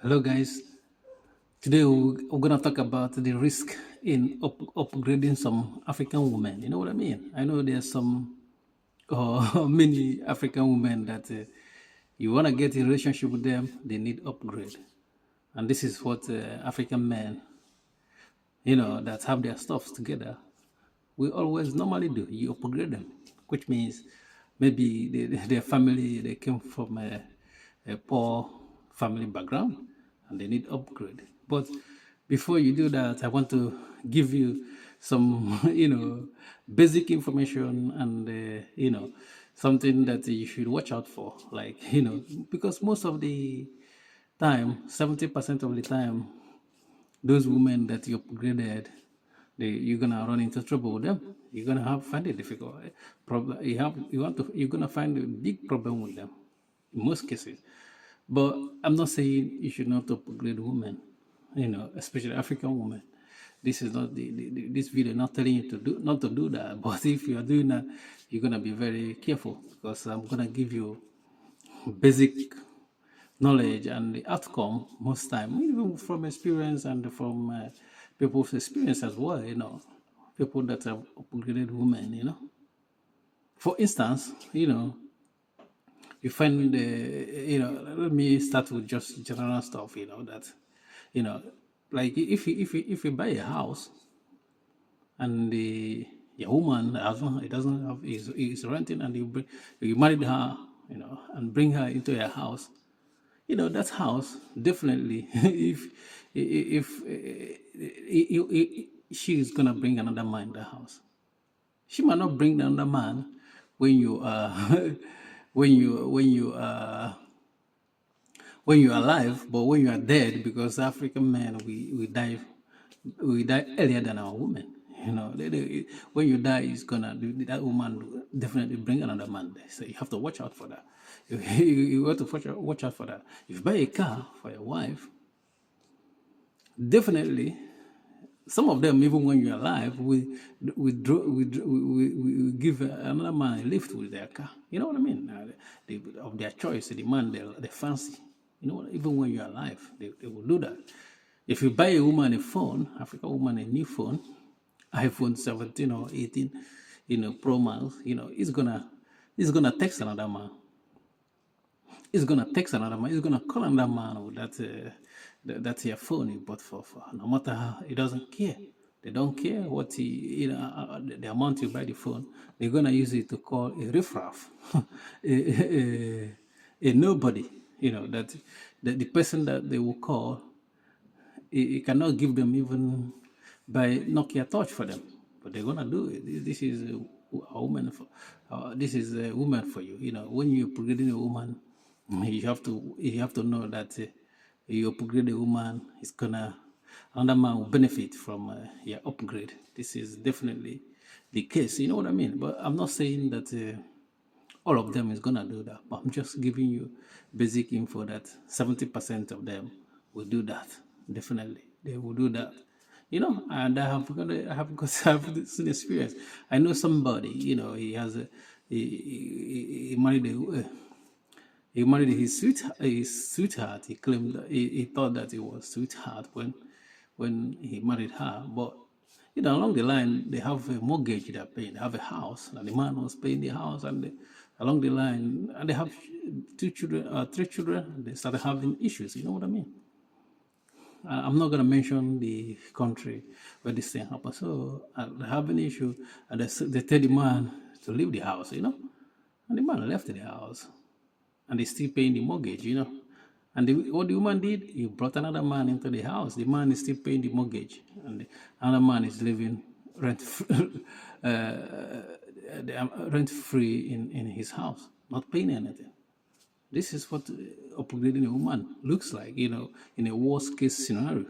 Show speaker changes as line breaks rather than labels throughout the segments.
Hello, guys. Today we're gonna talk about the risk in upgrading some African women. You know what I mean? I know there's some many African women that you wanna get in relationship with them, they need upgrade, and this is what African men, that have their stuff together, we always normally do. You upgrade them, which means maybe their family they came from a poor family background and they need upgrade. But before you do that, I want to give you some basic information and something that you should watch out for. Like because most of the time, 70% of the time, those women that you upgraded, you're gonna run into trouble with them. You're gonna find it difficult. Problem you're gonna find a big problem with them in most cases. But I'm not saying you should not upgrade women, especially African women. This is not this video not telling you to do not to do that. But if you are doing that, you're gonna be very careful because I'm gonna give you basic knowledge and the outcome most time, even from experience and from people's experience as well. People that have upgraded women. For instance, you find let me start with just general stuff. That you know, like if you buy a house and the your woman it doesn't have is renting and you married her, and bring her into your house. That house definitely if she is gonna bring another man in the house. She might not bring another man when you are when you are alive, but when you are dead, because African men we die earlier than our women. When you die, it's gonna that woman will definitely bring another man there. So you have to watch out for that. You have to watch out for that. If you buy a car for your wife, definitely some of them, even when you're alive, we give another man a lift with their car. You know what I mean? Of their choice, the man they fancy. Even when you're alive, they will do that. If you buy a woman a phone, African woman a new phone, iPhone 17 or 18, Pro Max, it's gonna text another man. He's gonna text another man. He's gonna call another man with that's your phone you bought for. No matter how, he doesn't care. They don't care what the amount you buy the phone. They're gonna use it to call a riffraff, a nobody. That the person that they will call, it cannot give them even by Nokia Touch for them, but they're gonna do it. This is a woman for. This is a woman for you. When you're upgrading a woman, you have to know that you upgrade a woman, it's gonna another man will benefit from your upgrade. This is definitely the case. You know what I mean? But I'm not saying that all of them is gonna do that. But I'm just giving you basic info that 70% of them will do that. Definitely, they will do that. And I have seen experience. I know somebody. He has he married his sweetheart. He claimed that he thought that it was sweetheart when he married her. But along the line, they have a mortgage they're paying. They have a house, and the man was paying the house, and along the line, and they have two children, three children. They started having issues. You know what I mean? I'm not going to mention the country where this thing happened. So they have an issue, and they tell the man to leave the house. And the man left the house, and they still paying the mortgage. And what the woman did, he brought another man into the house. The man is still paying the mortgage, and the other man is living rent rent free in his house, not paying anything. This is what upgrading a woman looks like, in a worst case scenario.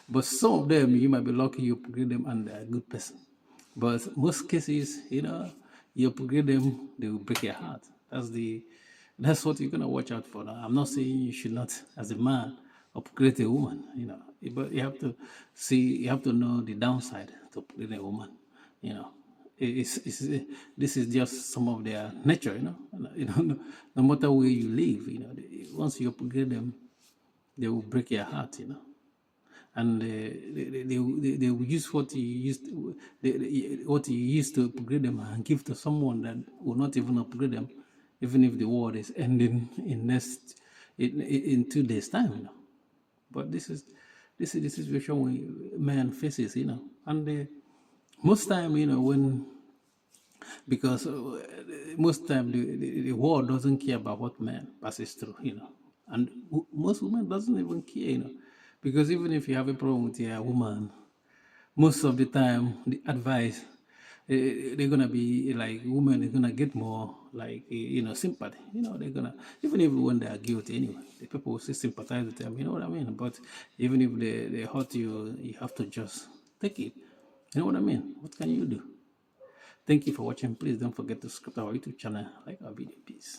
But some of them, you might be lucky you upgrade them and they're a good person. But most cases, you upgrade them, they will break your heart. That's what you're gonna watch out for. Now, I'm not saying you should not, as a man, upgrade a woman. But you have to you have to know the downside to upgrade a woman. You know, it's this is just some of their nature. No matter where you live, once you upgrade them, they will break your heart, and they will use what you used to upgrade them and give to someone that will not even upgrade them, even if the war is ending in 2 days time. But this is the situation man faces, and most time, when because most time the war doesn't care about what man passes through, and most women doesn't even care, because even if you have a problem with your woman, most of the time the advice, they're gonna be like, women is gonna get more like, sympathy, they're gonna, even if when they are guilty anyway, the people will still sympathize with them, you know what I mean. But even if they hurt you, you have to just take it, you know what I mean. What can you do? Thank you for watching. Please don't forget to subscribe to our YouTube channel, like our video. Peace.